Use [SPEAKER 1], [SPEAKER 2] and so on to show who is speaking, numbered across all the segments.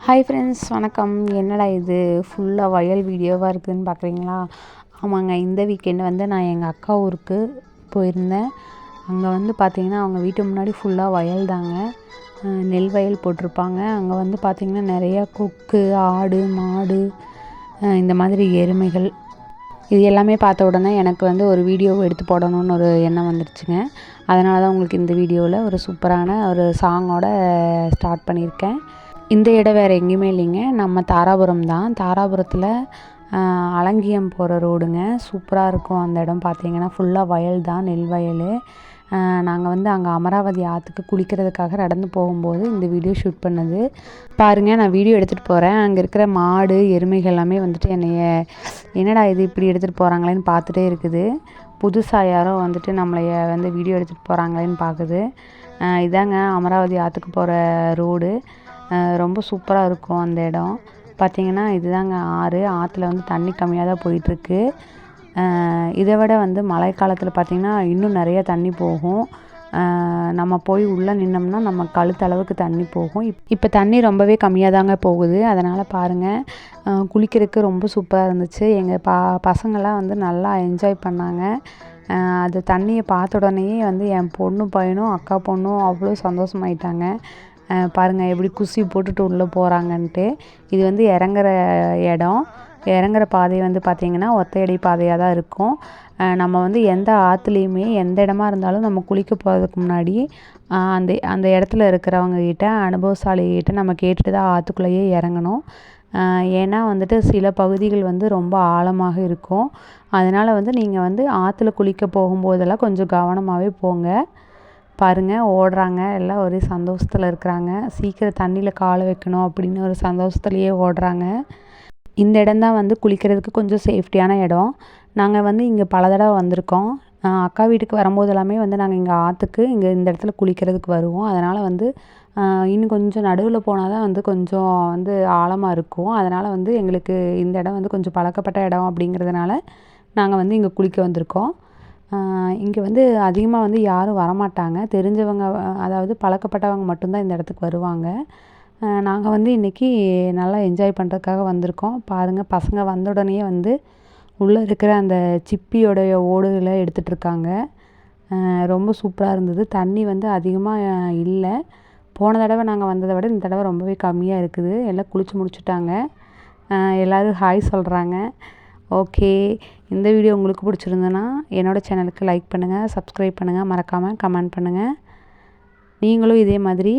[SPEAKER 1] Hi friends, வணக்கம். என்னடா இது ஃபுல்லாக வயல் வீடியோவாக இருக்குதுன்னு பார்க்குறீங்களா? ஆமாங்க, இந்த வீக்கெண்டு வந்து நான் எங்கள் அக்கா ஊருக்கு போயிருந்தேன். அங்கே வந்து பார்த்திங்கன்னா அவங்க வீட்டு முன்னாடி ஃபுல்லாக வயல் தாங்க. நெல் வயல் போட்டிருப்பாங்க. அங்கே வந்து பார்த்திங்கன்னா நிறையா கொக்கு, ஆடு, மாடு, இந்த மாதிரி எருமைகள், இது எல்லாமே பார்த்த உடனே எனக்கு வந்து ஒரு வீடியோ எடுத்து போடணும்னு ஒரு எண்ணம் வந்துடுச்சுங்க. அதனால தான் உங்களுக்கு இந்த வீடியோவில் ஒரு சூப்பரான ஒரு சாங்கோட ஸ்டார்ட் பண்ணியிருக்கேன். இந்த இடம் வேறு எங்கேயுமே இல்லைங்க, நம்ம தாராபுரம் தான். தாராபுரத்தில் அலங்கியம் போகிற ரோடுங்க. சூப்பராக இருக்கும் அந்த இடம். பார்த்திங்கன்னா ஃபுல்லாக வயல் தான், நெல் வயல். நாங்கள் வந்து அங்கே அமராவதி ஆற்றுக்கு குளிக்கிறதுக்காக நடந்து போகும்போது இந்த வீடியோ ஷூட் பண்ணது. பாருங்கள், நான் வீடியோ எடுத்துகிட்டு போகிறேன். அங்கே இருக்கிற மாடு, எருமைகள் எல்லாமே வந்துட்டு என்னடா இது இப்படி எடுத்துகிட்டு போகிறாங்களேன்னு பார்த்துட்டே இருக்குது. புதுசாக யாரோ வந்துட்டு நம்மளைய வந்து வீடியோ எடுத்துகிட்டு போகிறாங்களேன்னு பார்க்குது. இதாங்க அமராவதி ஆற்றுக்கு போகிற ரோடு. ரொம்ப சூப்பராக இருக்கும் அந்த இடம். பார்த்திங்கன்னா இதுதாங்க ஆறு. ஆற்றுல வந்து தண்ணி கம்மியாக தான் போயிட்டுருக்கு. இதை விட வந்து மழைக்காலத்தில் பார்த்திங்கன்னா இன்னும் நிறைய தண்ணி போகும். நம்ம போய் உள்ளே நின்னோம்னா நம்ம கழுத்தளவுக்கு தண்ணி போகும். இப்போ தண்ணி ரொம்பவே கம்மியாக தாங்க போகுது. அதனால் பாருங்கள், குளிக்கிறதுக்கு ரொம்ப சூப்பராக இருந்துச்சு. எங்கள் பசங்கள்லாம் வந்து நல்லா என்ஜாய் பண்ணாங்க. அது தண்ணியை பார்த்த உடனேயே வந்து என் பொண்ணு பையனும் அக்கா பொண்ணும் அவ்வளோ சந்தோஷமாயிட்டாங்க. பாருங்கள் எப்படி குசி போட்டுட்டு உள்ளே போகிறாங்கன்ட்டு. இது வந்து இறங்குற இடம். இறங்குற பாதை வந்து பார்த்திங்கன்னா ஒத்தையடி பாதையாக தான் இருக்கும். நம்ம வந்து எந்த ஆற்றுலேயுமே எந்த இடமா இருந்தாலும் நம்ம குளிக்க போகிறதுக்கு முன்னாடி அந்த இடத்துல இருக்கிறவங்கக்கிட்ட, அனுபவசாலிகிட்ட நம்ம கேட்டுட்டு தான் ஆற்றுக்குள்ளேயே இறங்கணும். ஏன்னா வந்துட்டு சில பகுதிகள் வந்து ரொம்ப ஆழமாக இருக்கும். அதனால் வந்து நீங்கள் வந்து ஆற்றுல குளிக்க போகும்போதெல்லாம் கொஞ்சம் கவனமாகவே போங்க. பாருங்கள், ஓடுறாங்க, எல்லாம் ஒரே சந்தோஷத்தில் இருக்கிறாங்க. சீக்கிரம் தண்ணியில் காலை வைக்கணும் அப்படின்னு ஒரு சந்தோஷத்துலேயே ஓடுறாங்க. இந்த இடம் தான் வந்து குளிக்கிறதுக்கு கொஞ்சம் சேஃப்டியான இடம். நாங்கள் வந்து இங்கே பல தடவை வந்திருக்கோம். அக்கா வீட்டுக்கு வரும்போது எல்லாமே வந்து நாங்கள் இங்கே ஆற்றுக்கு இந்த இடத்துல குளிக்கிறதுக்கு வருவோம். அதனால் வந்து இன்னும் கொஞ்சம் நடுவில் போனால் தான் வந்து கொஞ்சம் வந்து ஆழமாக இருக்கும். அதனால் வந்து எங்களுக்கு இந்த இடம் வந்து கொஞ்சம் பழக்கப்பட்ட இடம் அப்படிங்கிறதுனால நாங்கள் வந்து இங்கே குளிக்க வந்திருக்கோம். இங்கே வந்து அதிகமாக வந்து யாரும் வரமாட்டாங்க. தெரிஞ்சவங்க, அதாவது பழக்கப்பட்டவங்க மட்டும்தான் இந்த இடத்துக்கு வருவாங்க. நாங்கள் வந்து இன்றைக்கி நல்லா என்ஜாய் பண்ணுறதுக்காக வந்திருக்கோம். பாருங்கள், பசங்க வந்த உடனே வந்து உள்ளே இருக்கிற அந்த சிப்பியோடைய ஓடுகளை எடுத்துகிட்ருக்காங்க. ரொம்ப சூப்பராக இருந்தது. தண்ணி வந்து அதிகமாக இல்லை. போன தடவை நாங்கள் வந்ததை விட இந்த தடவை ரொம்பவே கம்மியாக இருக்குது. எல்லாம் குளித்து முடிச்சுட்டாங்க. எல்லோரும் ஹாய் சொல்கிறாங்க. ஓகே, இந்த வீடியோ உங்களுக்கு பிடிச்சிருந்ததுன்னா என்னோடய சேனலுக்கு லைக் பண்ணுங்கள், சப்ஸ்கிரைப் பண்ணுங்கள், மறக்காமல் கமெண்ட் பண்ணுங்கள். நீங்களும் இதே மாதிரி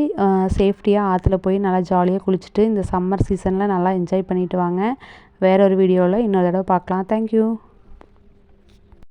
[SPEAKER 1] சேஃப்டியாக ஆற்றுல போய் நல்லா ஜாலியாக குளிச்சுட்டு இந்த சம்மர் சீசனில் நல்லா என்ஜாய் பண்ணிவிட்டு வாங்க. வேற ஒரு வீடியோவில் இன்னொரு தடவை பார்க்கலாம். தேங்க்யூ.